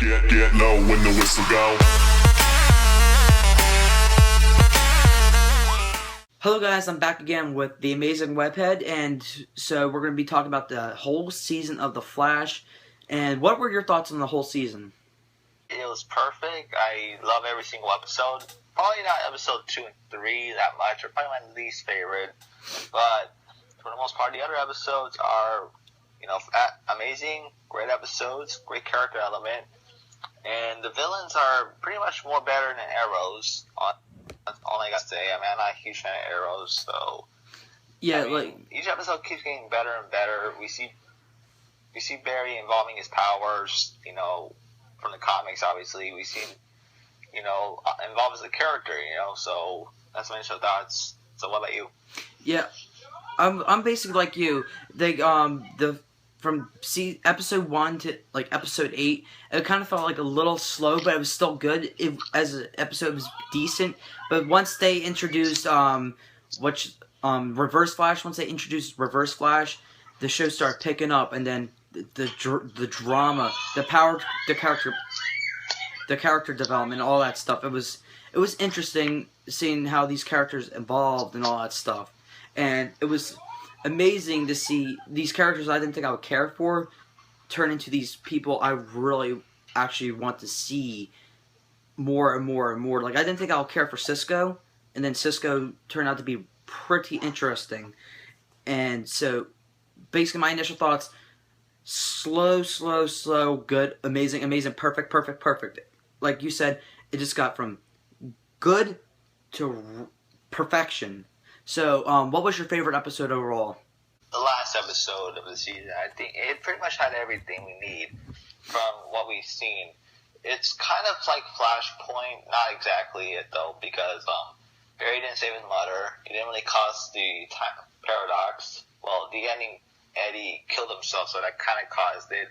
Get low when the whistle go. Hello guys, I'm back again with The Amazing Webhead, and so we're going to be talking about the whole season of The Flash. And what were your thoughts on the whole season? It was perfect. I love every single episode. Probably not episode 2 and 3 that much, or probably my least favorite. But for the most part, the other episodes are, amazing, great episodes, great character element. And the villains are pretty much more better than Arrows. That's all I gotta say. I mean, I'm not a huge fan of Arrows, so Yeah, each episode keeps getting better and better. We see Barry involving his powers, from the comics. Obviously, we see, involved as a character, So that's my initial thoughts. So, what about you? Yeah, I'm basically like you. From episode 1 to episode 8, it kind of felt like a little slow, but it was still good. As an episode was decent, but once they introduced Reverse Flash, the show started picking up, and then the drama, the character development, all that stuff. It was interesting seeing how these characters evolved and all that stuff, and it was amazing to see these characters I didn't think I would care for turn into these people I really actually want to see more and more and more. Like, I didn't think I would care for Cisco, and then Cisco turned out to be pretty interesting. And so, basically, my initial thoughts: slow, good, amazing, perfect. Like you said, it just got from good to perfection. So, what was your favorite episode overall? The last episode of the season. I think it pretty much had everything we need from what we've seen. It's kind of like Flashpoint, not exactly it though, because Barry didn't save his mother. He didn't really cause the time paradox. Well, the ending, Eddie killed himself, so that kind of caused it.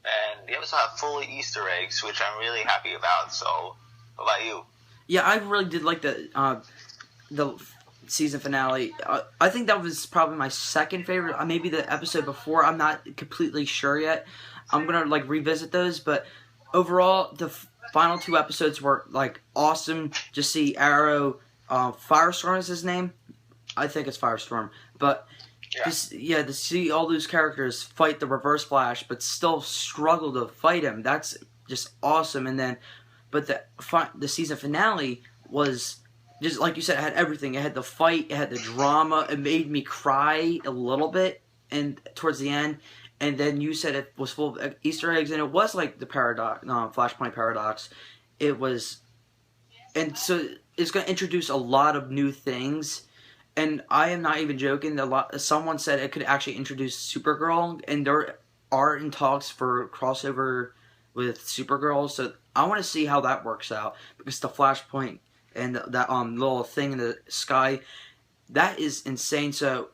And the episode had fully Easter eggs, which I'm really happy about. So, what about you? Yeah, I really did like the season finale. I think that was probably my second favorite. Maybe the episode before. I'm not completely sure yet. I'm gonna revisit those, but overall, the final 2 episodes were awesome. Just see Arrow, Firestorm is his name. I think it's Firestorm, but to see all those characters fight the Reverse Flash, but still struggle to fight him. That's just awesome. And then, but the season finale was just like you said. It had everything. It had the fight. It had the drama. It made me cry a little bit, and towards the end. And then you said it was full of Easter eggs, and it was like the Flashpoint paradox. It was, and so it's going to introduce a lot of new things. And I am not even joking. Someone said it could actually introduce Supergirl, and there are in talks for crossover with Supergirl. So I want to see how that works out, because the Flashpoint and that little thing in the sky, that is insane. So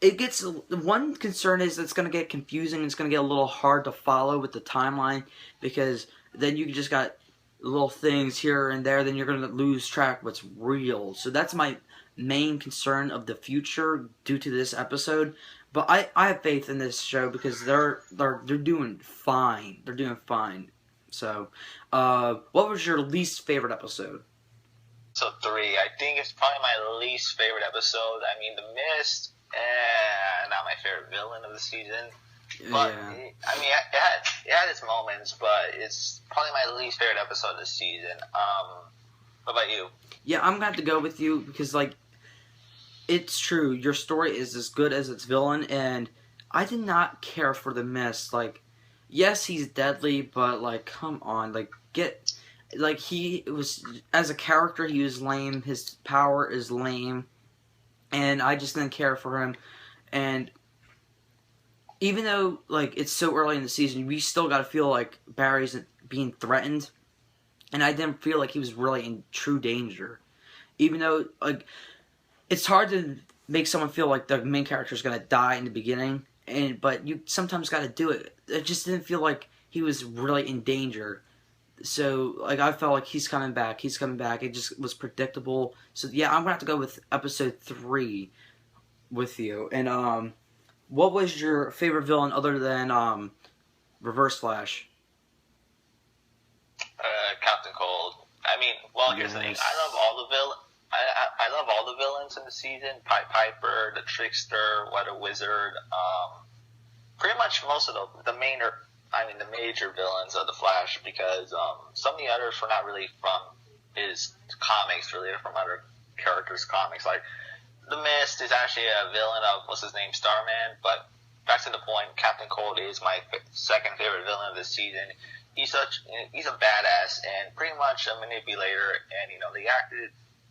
it gets, one concern is it's going to get confusing. It's going to get a little hard to follow with the timeline, because then you just got little things here and there. Then you're going to lose track of what's real. So that's my main concern of the future due to this episode. But I have faith in this show, because they're doing fine. They're doing fine. So, what was your least favorite episode? So 3. I think it's probably my least favorite episode. I mean, The Mist, not my favorite villain of the season. But, yeah. It had its moments, but it's probably my least favorite episode of the season. What about you? Yeah, I'm going to have to go with you, because, it's true. Your story is as good as its villain, and I did not care for The Mist. Yes, he's deadly, but, come on. He was, as a character, he was lame. His power is lame. And I just didn't care for him. And even though, it's so early in the season, we still got to feel like Barry's being threatened. And I didn't feel like he was really in true danger. Even though, it's hard to make someone feel like the main character is going to die in the beginning. But you sometimes got to do it. It just didn't feel like he was really in danger. So, I felt like he's coming back. It just was predictable. So, yeah, I'm going to have to go with episode 3 with you. And, what was your favorite villain other than, Reverse Flash? mean, well, here's the thing. Yes. I love all the I love all the villains in the season. Pied Piper, the Trickster, Weather Wizard. Pretty much most of the major villains of the Flash, because some of the others were not really from his comics. Really, they're from other characters' comics. Like the Mist is actually a villain of what's his name, Starman. But back to the point, Captain Cold is my second favorite villain of the season. He's a badass and pretty much a manipulator, and they acted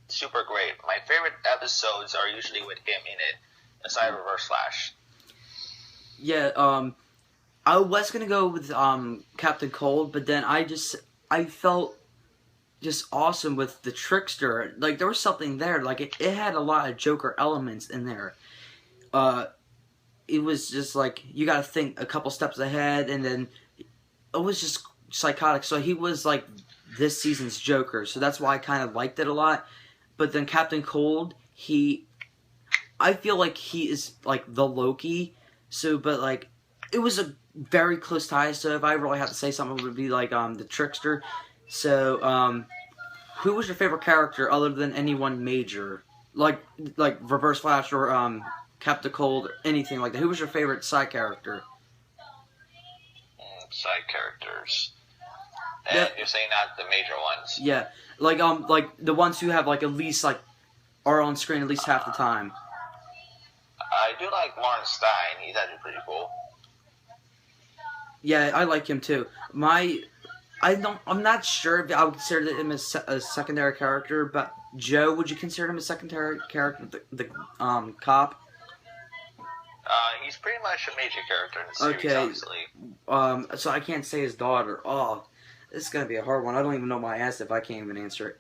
super great. My favorite episodes are usually with him in it, aside Reverse Flash. Yeah, I was gonna go with Captain Cold, but then I felt just awesome with the Trickster. Like there was something there. Like it had a lot of Joker elements in there. It was just like you got to think a couple steps ahead, and then it was just psychotic. So he was like this season's Joker. So that's why I kind of liked it a lot. But then Captain Cold, I feel like he is like the Loki. So, but like it was a very close tie. So if I really had to say something, it would be like the Trickster. So, who was your favorite character other than anyone major, like Reverse Flash or Captain Cold, or anything like that? Who was your favorite side character? Side characters. And Yeah. you're saying not the major ones. Yeah, like the ones who have like at least like are on screen at least half the time. I do like Martin Stein. He's actually pretty cool. Yeah, I like him too. I'm not sure if I would consider him as a secondary character, but Joe, would you consider him a secondary character? The cop. He's pretty much a major character in the series, obviously. So I can't say his daughter. Oh, this is gonna be a hard one. I don't even know why I asked if I can't even answer it.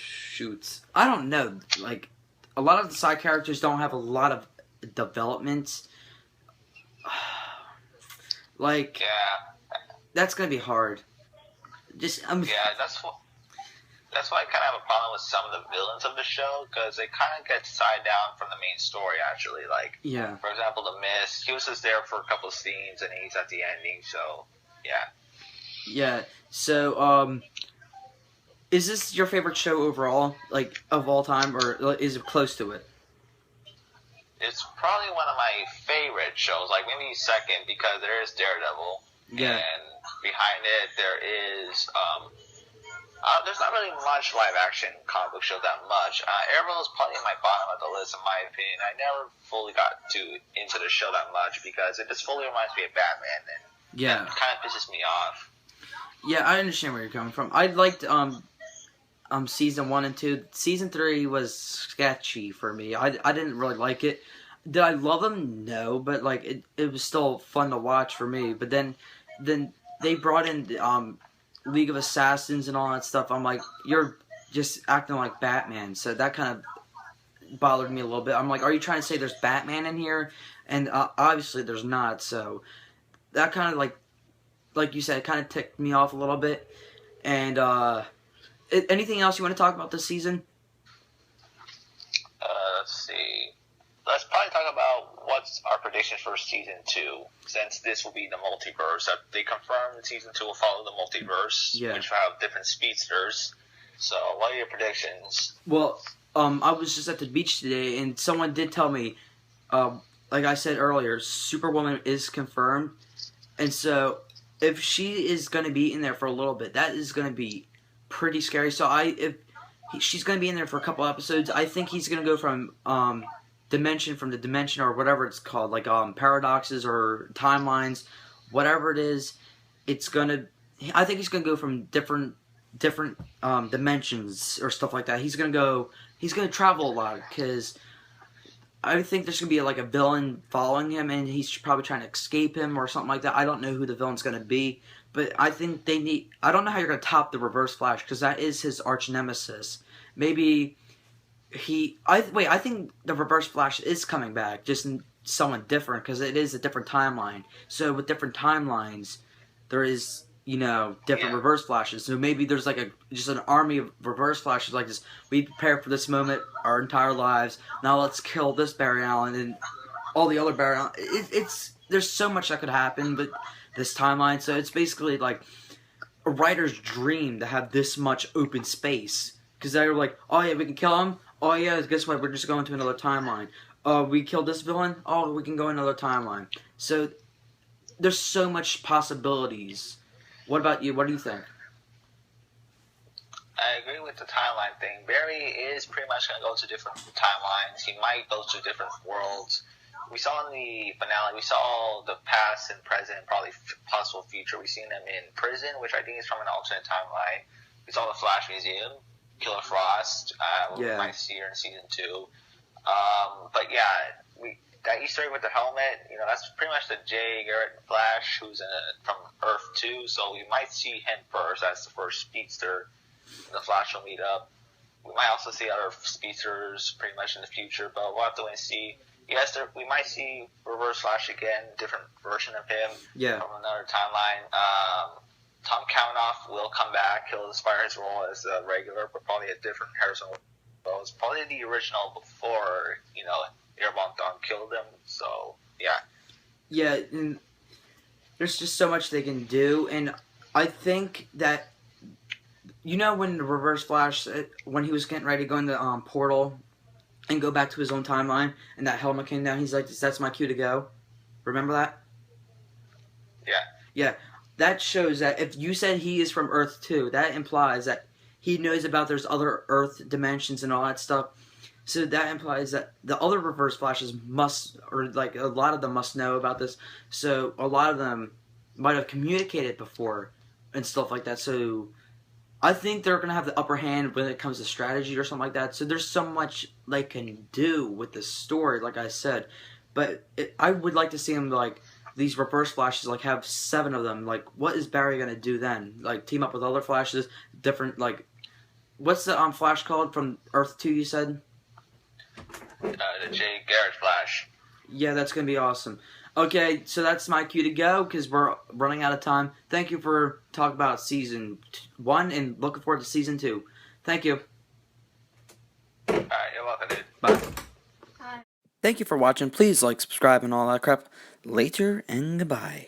Shoots. I don't know. Like, a lot of the side characters don't have a lot of development. Like, Yeah. that's gonna be hard. Just Yeah, that's why I kind of have a problem with some of the villains of the show, because they kind of get side down from the main story, actually. Like, yeah. for example, The Mist, he was just there for a couple of scenes, and he's at the ending, so, yeah. Yeah. So, is this your favorite show overall, like, of all time, or is it close to it? It's probably one of my favorite shows, like maybe second, because there is Daredevil, Yeah. and behind it there is, there's not really much live action comic book show that much. Arrow is probably in my bottom of the list, in my opinion. I never fully got into the show that much, because it just fully reminds me of Batman, and Yeah. it kind of pisses me off. Yeah, I understand where you're coming from. I liked season 1 and 2. Season 3 was sketchy for me. I didn't really like it. Did I love them? No, but like it was still fun to watch for me. But then they brought in League of Assassins and all that stuff. I'm like, you're just acting like Batman. So that kind of bothered me a little bit. I'm like, are you trying to say there's Batman in here? And obviously there's not. So that kind of like you said, it kind of ticked me off a little bit. And anything else you want to talk about this season? Let's see. Let's probably talk about what's our predictions for season 2, since this will be the multiverse. They confirmed season 2 will follow the multiverse, Yeah. which will have different speedsters. So, what are your predictions? Well, I was just at the beach today, and someone did tell me, like I said earlier, Superwoman is confirmed, and so if she is going to be in there for a little bit, that is going to be pretty scary. So if she's going to be in there for a couple episodes, I think he's going to go from the dimension or whatever it's called, like paradoxes or timelines, whatever it is. I think he's going to go from different dimensions or stuff like that. He's going to travel a lot, because I think there's going to be like a villain following him, and he's probably trying to escape him or something like that. I don't know who the villain's going to be, but I think I don't know how you're going to top the Reverse Flash, because that is his arch nemesis. Maybe I think the Reverse Flash is coming back, just someone different, because it is a different timeline. So with different timelines, there is, different Reverse Flashes. So maybe there's like just an army of Reverse Flashes, like this. We prepared for this moment our entire lives. Now let's kill this Barry Allen and all the other Barry Allen. There's so much that could happen, but this timeline. So it's basically like a writer's dream to have this much open space. Because they were like, oh yeah, we can kill him. Oh yeah, guess what? We're just going to another timeline. We killed this villain. Oh, we can go another timeline. So there's so much possibilities. What about you? What do you think? I agree with the timeline thing. Barry is pretty much going to go to different timelines. He might go to different worlds. We saw in the finale, we saw the past and present, probably possible future. We've seen him in prison, which I think is from an alternate timeline. We saw the Flash Museum, Killer Frost. We might see her in season 2. But yeah, that Easter egg with the helmet, that's pretty much the Jay Garrett Flash, who's from Earth 2. So we might see him first as the first speedster. The Flash will meet up. We might also see other speedsters pretty much in the future, but we'll have to wait and see. Yes, we might see Reverse Flash again, different version of him from another timeline. Tom Cavanaugh will come back. He'll inspire his role as a regular, but probably a different Harrison Wells. Probably the original before, Airborne Dawn killed him. So, yeah. Yeah, and there's just so much they can do, and I think that when the Reverse Flash, when he was getting ready to go in the portal and go back to his own timeline, and that helmet came down, he's like, that's my cue to go. Remember that? Yeah. Yeah. That shows that if you said he is from Earth 2, that implies that he knows about there's other Earth dimensions and all that stuff. So that implies that the other Reverse Flashes a lot of them must know about this. So a lot of them might have communicated before and stuff like that. So I think they're going to have the upper hand when it comes to strategy or something like that. So there's so much they can do with the story, like I said. But I would like to see them, these Reverse Flashes, have 7 of them. What is Barry going to do then? Team up with other Flashes, different, what's the Flash called from Earth 2, you said? The Jay Garrett Flash. Yeah, that's going to be awesome. Okay, so that's my cue to go because we're running out of time. Thank you for talking about Season 1 and looking forward to Season 2. Thank you. Alright, you're welcome, dude. Bye. Bye. Thank you for watching. Please subscribe, and all that crap. Later, and goodbye.